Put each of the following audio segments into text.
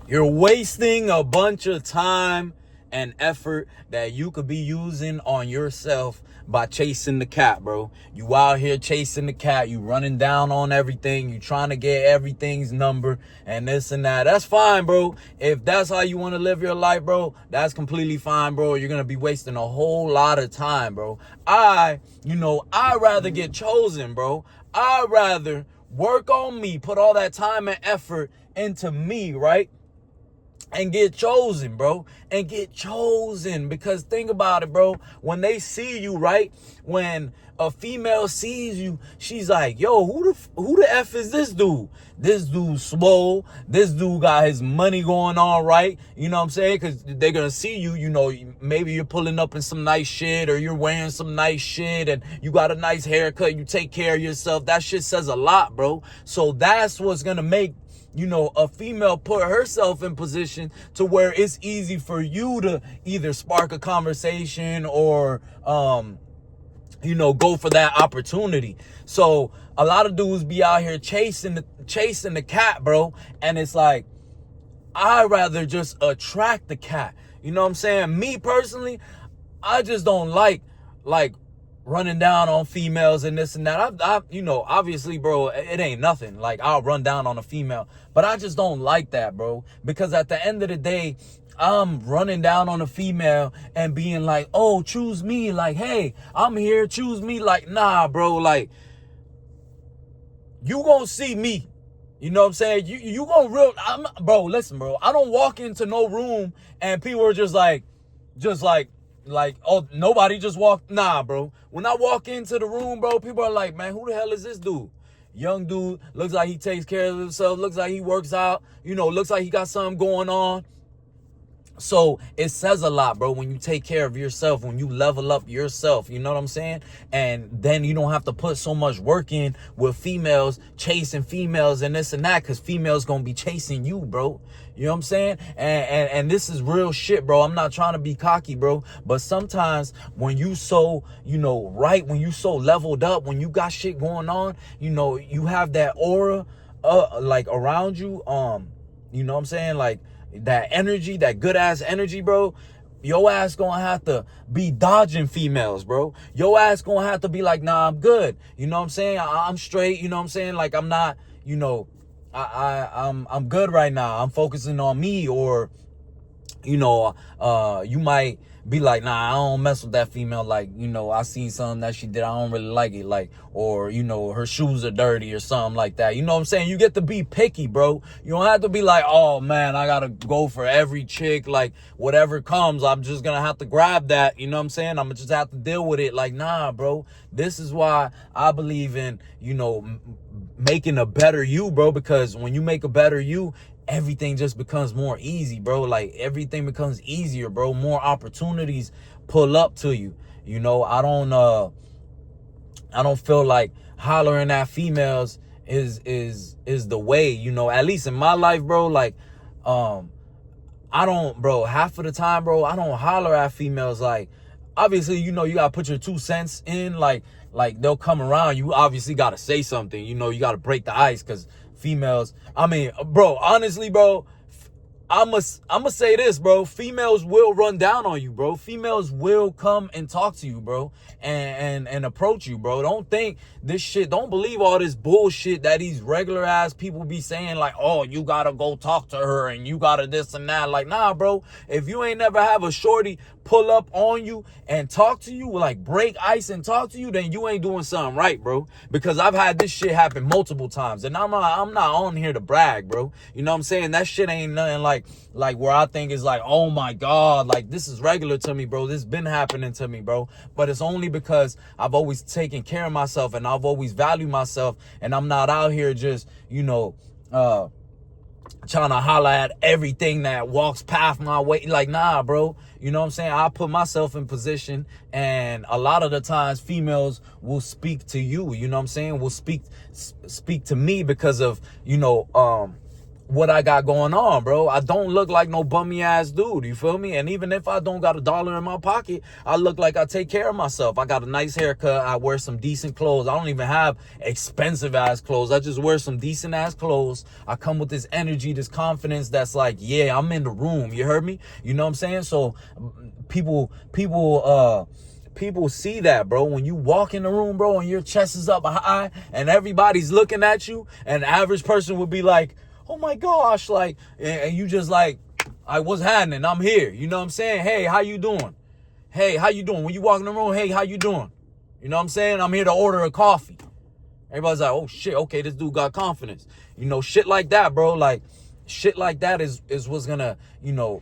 You're wasting a bunch of time and effort that you could be using on yourself by chasing the cat, bro. You out here chasing the cat. You running down on everything. You trying to get everything's number and this and that. That's fine, bro. If that's how you want to live your life, bro, that's completely fine, bro. You're going to be wasting a whole lot of time, bro. I'd rather get chosen, bro. I'd rather work on me, put all that time and effort into me, right? And get chosen, bro. And get chosen. Because think about it, bro. When they see you, right? When a female sees you, she's like, yo, who the F is this dude? This dude swole. This dude got his money going on, right? You know what I'm saying? Because they're going to see you, maybe you're pulling up in some nice shit, or you're wearing some nice shit, and you got a nice haircut. You take care of yourself. That shit says a lot, bro. So that's what's going to make a female put herself in position to where it's easy for you to either spark a conversation or, go for that opportunity. So a lot of dudes be out here chasing the cat, bro. And it's like, I'd rather just attract the cat. You know what I'm saying? Me personally, I just don't like running down on females and this and that. Obviously, bro, it ain't nothing. Like, I'll run down on a female, but I just don't like that, bro. Because at the end of the day, I'm running down on a female and being like, oh, choose me. Like, hey, I'm here, choose me. Like, nah, bro, like, you gonna see me. You know what I'm saying? You gonna bro, listen, bro. I don't walk into no room and people are just like, oh, nobody just walked. Nah, bro. When I walk into the room, bro, people are like, man, who the hell is this dude? Young dude, looks like he takes care of himself, looks like he works out, looks like he got something going on. So it says a lot, bro, when you take care of yourself, when you level up yourself, you know what I'm saying? And then you don't have to put so much work in with females, chasing females and this and that, because females gonna be chasing you, bro. You know what I'm saying? And this is real shit, bro. I'm not trying to be cocky, bro. But sometimes when you so, right, when you so leveled up, when you got shit going on, you have that aura, like around you, you know what I'm saying? Like, that energy, that good ass energy, bro. Your ass gonna have to be dodging females, bro. Your ass gonna have to be like, nah, I'm good. You know what I'm saying? I'm straight. You know what I'm saying? Like, I'm not, I'm good right now. I'm focusing on me. Or, you might be like, nah, I don't mess with that female. Like, I seen something that she did, I don't really like it. Like, or, her shoes are dirty or something like that. You know what I'm saying? You get to be picky, bro. You don't have to be like, oh man, I gotta go for every chick. Like, whatever comes, I'm just gonna have to grab that. You know what I'm saying? I'm gonna just have to deal with it. Like, nah, bro. This is why I believe in, making a better you, bro. Because when you make a better you, everything just becomes more easy, bro. Like, everything becomes easier, bro. More opportunities pull up to you. I don't feel like hollering at females is the way, at least in my life, bro. Like, I don't, bro, half of the time, bro, I don't holler at females. Like, obviously, you gotta put your 2 cents in. Like they'll come around, you obviously gotta say something. You gotta break the ice, because females, I mean, bro, honestly, bro, I'ma say this, bro. Females will run down on you, bro. Females will come and talk to you, bro, and approach you, bro. Don't think this shit. Don't believe all this bullshit that these regular ass people be saying, like, oh, you gotta go talk to her and you gotta this and that. Like, nah, bro. If you ain't never have a shorty pull up on you and talk to you, like break ice and talk to you, then you ain't doing something right, bro. Because I've had this shit happen multiple times, and I'm not on here to brag, bro. You know what I'm saying? That shit ain't nothing like where I think is like, oh my God, like this is regular to me, bro. This been happening to me, bro. But it's only because I've always taken care of myself and I've always valued myself, and I'm not out here just, trying to holler at everything that walks past my way. Like, nah, bro. You know what I'm saying? I put myself in position, and a lot of the times females will speak to you. You know what I'm saying? Will speak to me because of, what I got going on, bro. I don't look like no bummy ass dude, you feel me? And even if I don't got $1 in my pocket, I look like I take care of myself. I got a nice haircut. I wear some decent clothes. I don't even have expensive ass clothes. I just wear some decent ass clothes. I come with this energy, this confidence that's like, yeah, I'm in the room. You heard me? You know what I'm saying? So people see that, bro. When you walk in the room, bro, and your chest is up high and everybody's looking at you, and the average person would be like, oh my gosh, like, and you just like, what's happening? I'm here. You know what I'm saying? Hey, how you doing? Hey, how you doing? When you walk in the room, hey, how you doing? You know what I'm saying? I'm here to order a coffee. Everybody's like, oh shit, okay, this dude got confidence. You know, shit like that, bro. Like, shit like that is what's gonna, you know,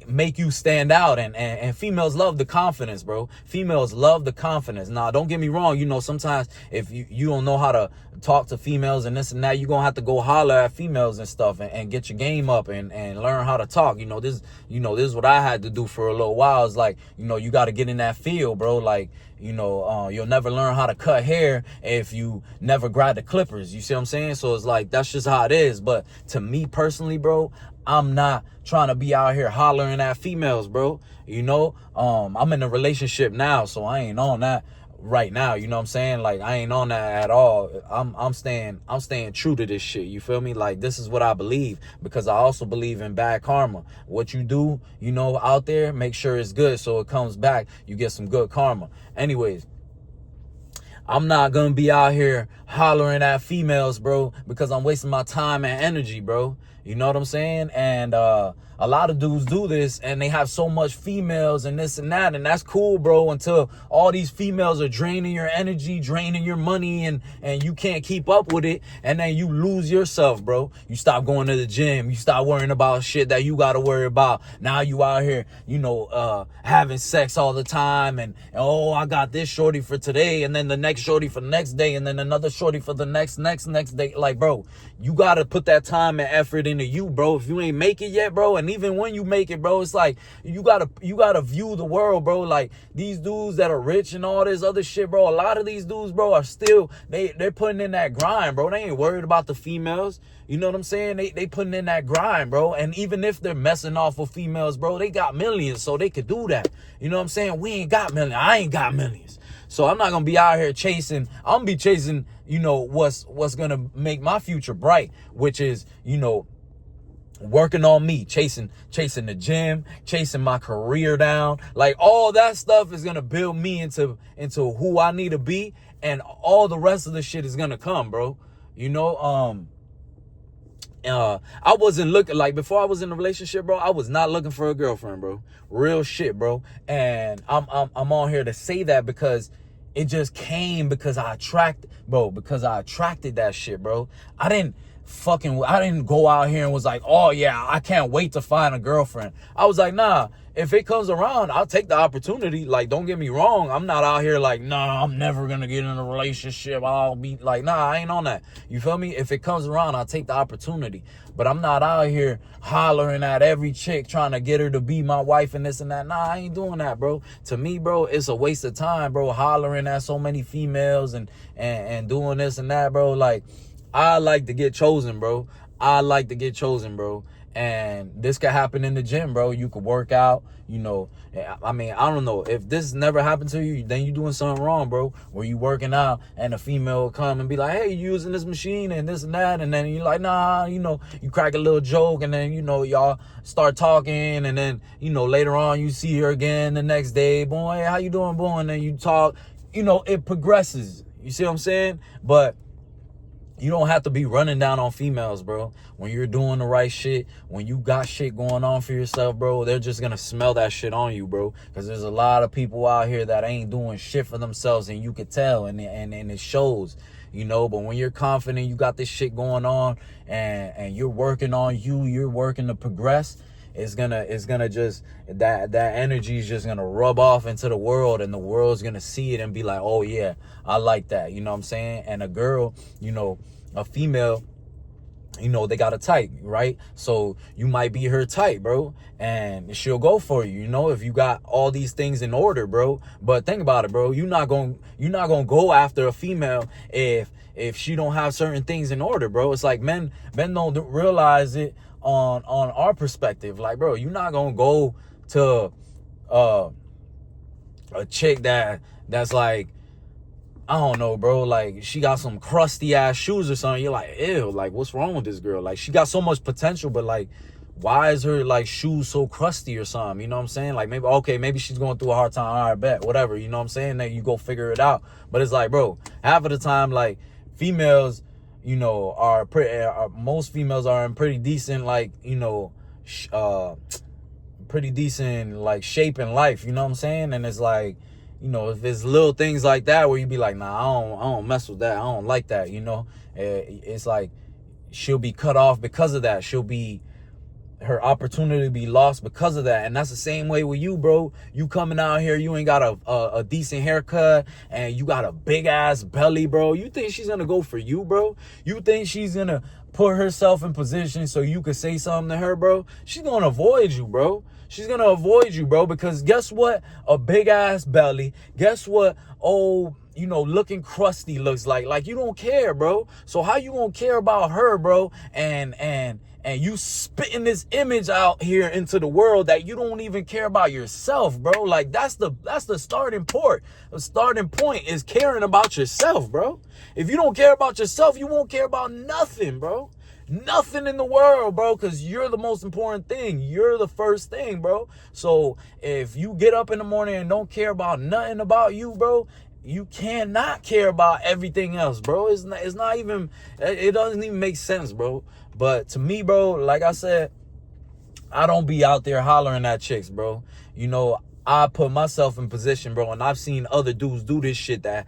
make you stand out. And females love the confidence, bro. Females love the confidence. Now, don't get me wrong, you know, sometimes if you don't know how to talk to females and this and that, you're gonna have to go holler at females and stuff and get your game up and learn how to talk. This is what I had to do for a little while. It's like, you know, you got to get in that field, bro. Like, you know, you'll never learn how to cut hair if you never grab the clippers. You see what I'm saying? So it's like, that's just how it is. But to me personally, bro, I'm not trying to be out here hollering at females, bro. You know, I'm in a relationship now, so I ain't on that right now. You know what I'm saying? Like, I ain't on that at all. I'm staying true to this shit. You feel me? Like, this is what I believe, because I also believe in bad karma. What you do, you know, out there, make sure it's good so it comes back. You get some good karma. Anyways, I'm not gonna be out here hollering at females, bro, because I'm wasting my time and energy, bro. You know what I'm saying? And a lot of dudes do this, and they have so much females and this and that, and that's cool, bro, until all these females are draining your energy, draining your money, and you can't keep up with it, and then you lose yourself, bro. You stop going to the gym. You stop worrying about shit that you got to worry about. Now you out here, you know, having sex all the time, and oh, I got this shorty for today, and then the next shorty for the next day, and then another shorty for the next day. Like, bro, you got to put that time and effort into you, bro. If you ain't make it yet, bro, and even when you make it, bro, it's like you gotta view the world, bro. Like, these dudes that are rich and all this other shit, bro, a lot of these dudes, bro, are still they're putting in that grind, bro. They ain't worried about the females. You know what I'm saying? They putting in that grind, bro. And even if they're messing off with females, bro, they got millions, so they could do that. You know what I'm saying? We ain't got millions. I ain't got millions. So I'm not gonna be out here chasing. I'm gonna be chasing, you know, what's gonna make my future bright, which is, you know, working on me, chasing the gym, chasing my career down. Like, all that stuff is gonna build me into who I need to be, and all the rest of the shit is gonna come, bro. You know, I wasn't looking, like, before I was in a relationship, bro, I was not looking for a girlfriend, bro. Real shit, bro. And I'm on here to say that because it just came because I attracted that shit, bro. I didn't go out here and was like, oh yeah, I can't wait to find a girlfriend. I was like, nah, if it comes around, I'll take the opportunity. Like, don't get me wrong. I'm not out here like, nah, I'm never going to get in a relationship. I'll be like, nah, I ain't on that. You feel me? If it comes around, I'll take the opportunity. But I'm not out here hollering at every chick trying to get her to be my wife and this and that. Nah, I ain't doing that, bro. To me, bro, it's a waste of time, bro, hollering at so many females and doing this and that, bro. Like, I like to get chosen, bro. And this could happen in the gym, bro. You could work out, you know. I mean, I don't know. If this never happened to you, then you doing something wrong, bro. Where you working out and a female will come and be like, hey, you using this machine and this and that. And then you're like, nah, you know, you crack a little joke. And then, you know, y'all start talking. And then, you know, later on you see her again the next day. Boy, how you doing, boy? And then you talk. You know, it progresses. You see what I'm saying? But you don't have to be running down on females, bro. When you're doing the right shit, when you got shit going on for yourself, bro, they're just gonna smell that shit on you, bro. Because there's a lot of people out here that ain't doing shit for themselves, and you could tell, and it shows, you know. But when you're confident, you got this shit going on, and you're working on you're working to progress, it's gonna just, that energy is just gonna rub off into the world, and the world's gonna see it and be like, oh yeah, I like that. You know what I'm saying? And a girl, you know, a female, you know, they got a type, right? So you might be her type, bro, and she'll go for you, you know, if you got all these things in order, bro. But think about it, bro. You're not gonna go after a female if she don't have certain things in order, bro. It's like men don't realize it on our perspective. Like, bro, you're not gonna go to a chick that's like, I don't know, bro, like she got some crusty ass shoes or something. You're like, ew, like what's wrong with this girl? Like she got so much potential, but like, why is her like shoes so crusty or something? You know what I'm saying? Like maybe she's going through a hard time. All right, bet, whatever. You know what I'm saying? Then you go figure it out. But it's like, bro, half of the time, like females, you know, most females are in pretty decent, like, you know, pretty decent like shape in life. You know what I'm saying? And it's like, you know, if it's little things like that where you be like, nah, I don't mess with that. I don't like that, you know. It's like she'll be cut off because of that. Her opportunity to be lost because of that. And that's the same way with you, bro. You coming out here, you ain't got a decent haircut and you got a big ass belly, bro. You think she's gonna go for you, bro? You think she's gonna put herself in position so you could say something to her, bro? She's gonna avoid you, bro. She's gonna avoid you, bro, because guess what? A big ass belly. Guess what? Oh, you know, looking crusty looks like. Like, you don't care, bro. So how you gonna care about her, bro? And you spitting this image out here into the world that you don't even care about yourself, bro. Like, that's the starting point. The starting point is caring about yourself, bro. If you don't care about yourself, you won't care about nothing, bro. Nothing in the world, bro, because you're the most important thing. You're the first thing, bro. So if you get up in the morning and don't care about nothing about you, bro, you cannot care about everything else, bro. It's not even, it doesn't even make sense, bro. But to me, bro, like I said, I don't be out there hollering at chicks, bro. You know, I put myself in position, bro, and I've seen other dudes do this shit that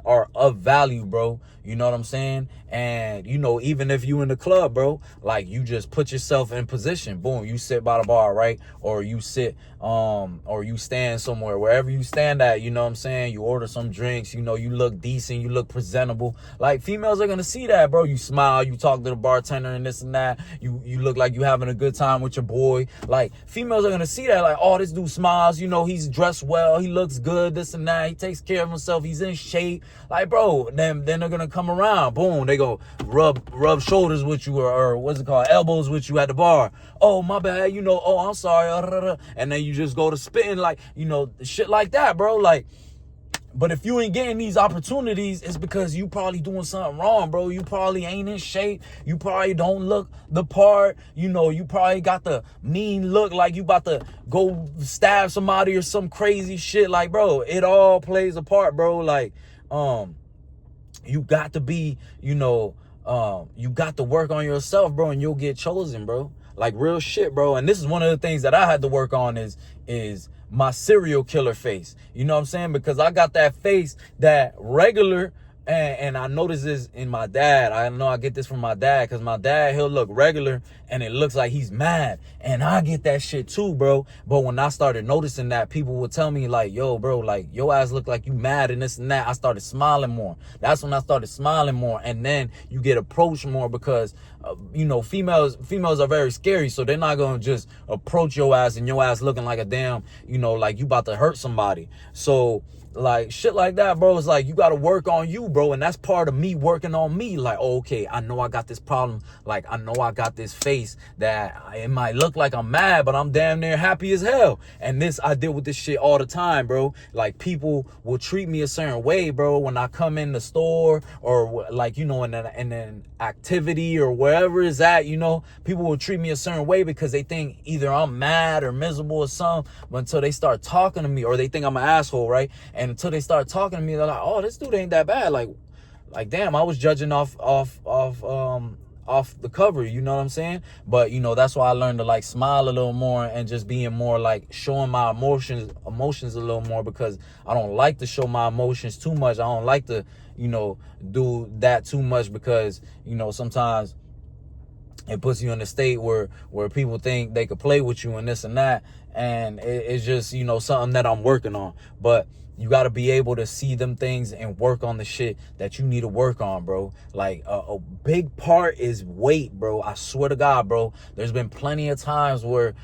are of value, bro. You know what I'm saying? And, you know, even if you in the club, bro, like, you just put yourself in position. Boom, you sit by the bar, right? Or you sit, or you stand somewhere, wherever you stand at, you know what I'm saying? You order some drinks, you know, you look decent, you look presentable. Like, females are gonna see that, bro. You smile, you talk to the bartender and this and that. You look like you having a good time with your boy. Like, females are gonna see that, like, oh, this dude smiles, you know, he's dressed well, he looks good, this and that, he takes care of himself, he's in shape. Like, bro, then they're gonna come around. Boom, they go rub shoulders with you, or what's it called, elbows with you at the bar. Oh, my bad, you know, oh, I'm sorry, and then you just go to spitting, like, you know, shit like that, bro. Like, but if you ain't getting these opportunities, it's because you probably doing something wrong, bro. You probably ain't in shape. You probably don't look the part. You know, you probably got the mean look like you about to go stab somebody or some crazy shit. Like, bro, it all plays a part, bro. Like, you got to be, you know, you got to work on yourself, bro, and you'll get chosen, bro. Like, real shit, bro. And this is one of the things that I had to work on is my serial killer face. You know what I'm saying? Because I got that face that regular, and I notice this in my dad. I know I get this from my dad, because my dad, he'll look regular and it looks like he's mad. And I get that shit too, bro. But when I started noticing that, people would tell me like, yo, bro, like, your ass look like you mad and this and that. I started smiling more. That's when I started smiling more. And then you get approached more because, you know, females are very scary. So they're not going to just approach your ass and your ass looking like a damn, you know, like you about to hurt somebody. So, like, shit like that, bro, it's like you got to work on you, bro. And that's part of me working on me. Like, oh, okay, I know I got this problem. Like, I know I got this face that it might look like I'm mad, but I'm damn near happy as hell. And I deal with this shit all the time, bro. Like, people will treat me a certain way, bro, when I come in the store, or like, you know, in an activity or wherever it's at, you know, people will treat me a certain way because they think either I'm mad or miserable or something, but until they start talking to me, or they think I'm an asshole, right? And until they start talking to me, they're like, oh, this dude ain't that bad. Like damn, I was judging off the cover, you know what I'm saying? But, you know, that's why I learned to like smile a little more and just being more like showing my emotions a little more, because I don't like to show my emotions too much. I don't like to, you know, do that too much, because, you know, sometimes it puts you in a state where people think they could play with you and this and that. and it's just, you know, something that I'm working on. But you got to be able to see them things and work on the shit that you need to work on, bro. Like a big part is weight, bro. I swear to God, bro. There's been plenty of times where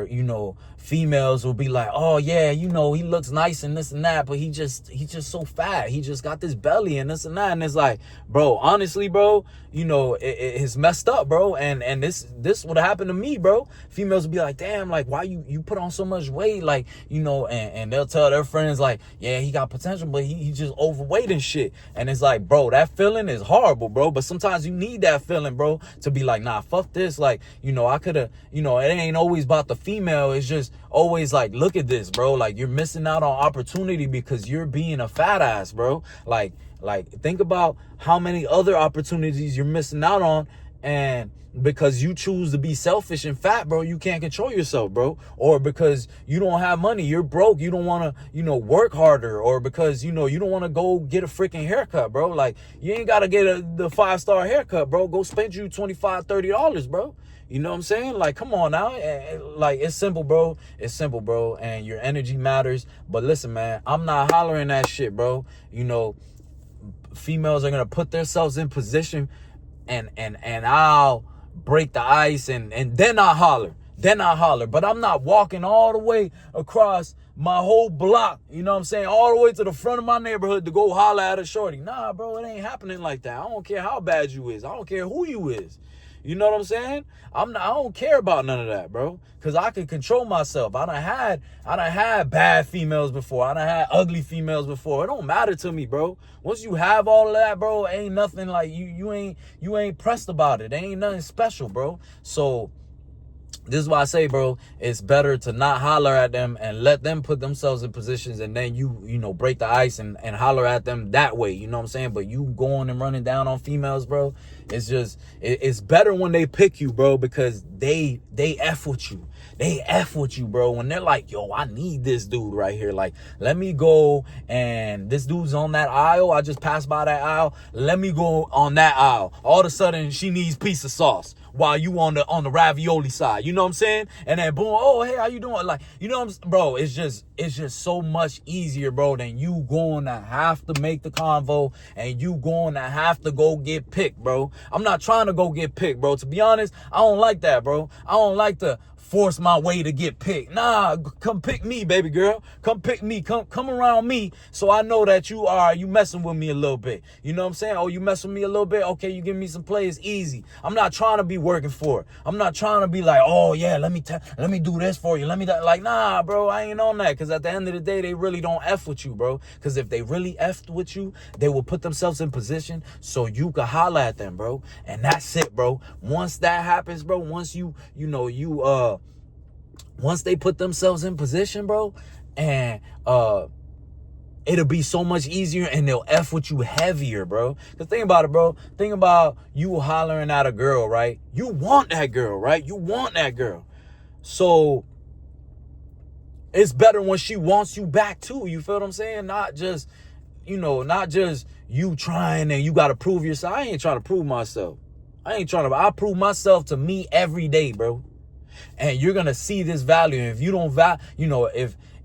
you know, females will be like, oh yeah, you know, he looks nice and this and that, but he's just so fat. He just got this belly and this and that. And it's like, bro, honestly, bro, you know, it's messed up, bro. And this would happen to me, bro. Females would be like, damn, like, why you put on so much weight? Like, you know, and they'll tell their friends like, yeah, he got potential, but he just overweight and shit. And it's like, bro, that feeling is horrible, bro. But sometimes you need that feeling, bro, to be like, nah, fuck this. Like, you know, I could have, you know, it ain't always about the female. It's just always like, look at this, bro. Like, you're missing out on opportunity because you're being a fat ass, bro. Like think about how many other opportunities you're missing out on, and because you choose to be selfish and fat, bro, you can't control yourself, bro. Or because you don't have money, you're broke, you don't want to, you know, work harder. Or because, you know, you don't want to go get a freaking haircut, bro. Like, you ain't got to get the 5-star haircut, bro. Go spend you $25, $30, bro. You know what I'm saying? Like, come on now. Like, it's simple, bro. It's simple, bro. And your energy matters. But listen, man, I'm not hollering that shit, bro. You know, females are going to put themselves in position, and I'll break the ice, and then I holler. But I'm not walking all the way across my whole block, you know what I'm saying, all the way to the front of my neighborhood to go holler at a shorty. Nah, bro, it ain't happening like that. I don't care how bad you is. I don't care who you is. You know what I'm saying? I don't care about none of that, bro. Cause I can control myself. I done had bad females before. I done had ugly females before. It don't matter to me, bro. Once you have all of that, bro, ain't nothing like you ain't pressed about it. Ain't nothing special, bro. So this is why I say, bro, it's better to not holler at them and let them put themselves in positions, and then you know, break the ice and holler at them that way. You know what I'm saying? But you going and running down on females, bro, it's just, it's better when they pick you, bro, because they F with you. They F with you, bro, when they're like, yo, I need this dude right here. Like, let me go, and this dude's on that aisle. I just passed by that aisle. Let me go on that aisle. All of a sudden, she needs piece of sauce while you on the ravioli side. You know what I'm saying? And then boom, oh, hey, how you doing? Like, you know what I'm saying? Bro, it's just so much easier, bro, than you going to have to make the convo and you going to have to go get picked, bro. I'm not trying to go get picked, bro. To be honest, I don't like that, bro. I don't like to force my way to get picked. Nah, come pick me, baby girl. Come pick me. Come around me, so I know that you messing with me a little bit. You know what I'm saying? Oh, you mess with me a little bit? Okay, you give me some plays, easy. I'm not trying to be working for it. I'm not trying to be like, oh yeah, let me do this for you. Let me like, nah, bro, I ain't on that. Cause at the end of the day, they really don't F with you, bro. Cause if they really F'd with you, they will put themselves in position so you can holler at them, bro. And that's it, bro. Once that happens, bro, once once they put themselves in position, bro, and it'll be so much easier, and they'll F with you heavier, bro. Cause think about it, bro. Think about you hollering at a girl, right? You want that girl, right? You want that girl. So it's better when she wants you back too. You feel what I'm saying? Not just you trying and you got to prove yourself. I ain't trying to prove myself. I prove myself to me every day, bro. And you're going to see this value. And if you don't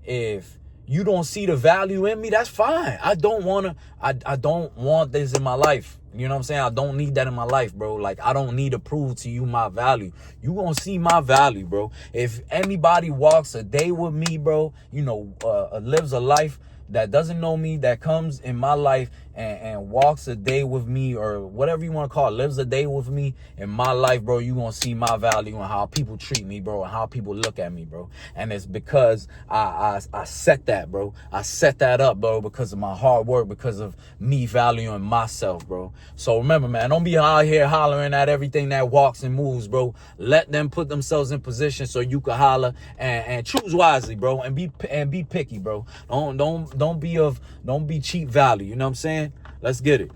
if you don't see the value in me, that's fine. I don't want this in my life. You know what I'm saying? I don't need that in my life, bro. Like, I don't need to prove to you my value. You gonna see my value, bro. If anybody walks a day with me, bro, lives a life that doesn't know me, that comes in my life and walks a day with me, or whatever you want to call it, lives a day with me in my life, bro, you gonna see my value and how people treat me, bro, and how people look at me, bro. And it's because I set that, bro. I set that up, bro, because of my hard work, because of me valuing myself, bro. So remember, man, don't be out here hollering at everything that walks and moves, bro. Let them put themselves in position so you can holler, and choose wisely, bro, and be picky, bro. Don't be cheap value. You know what I'm saying? Let's get it.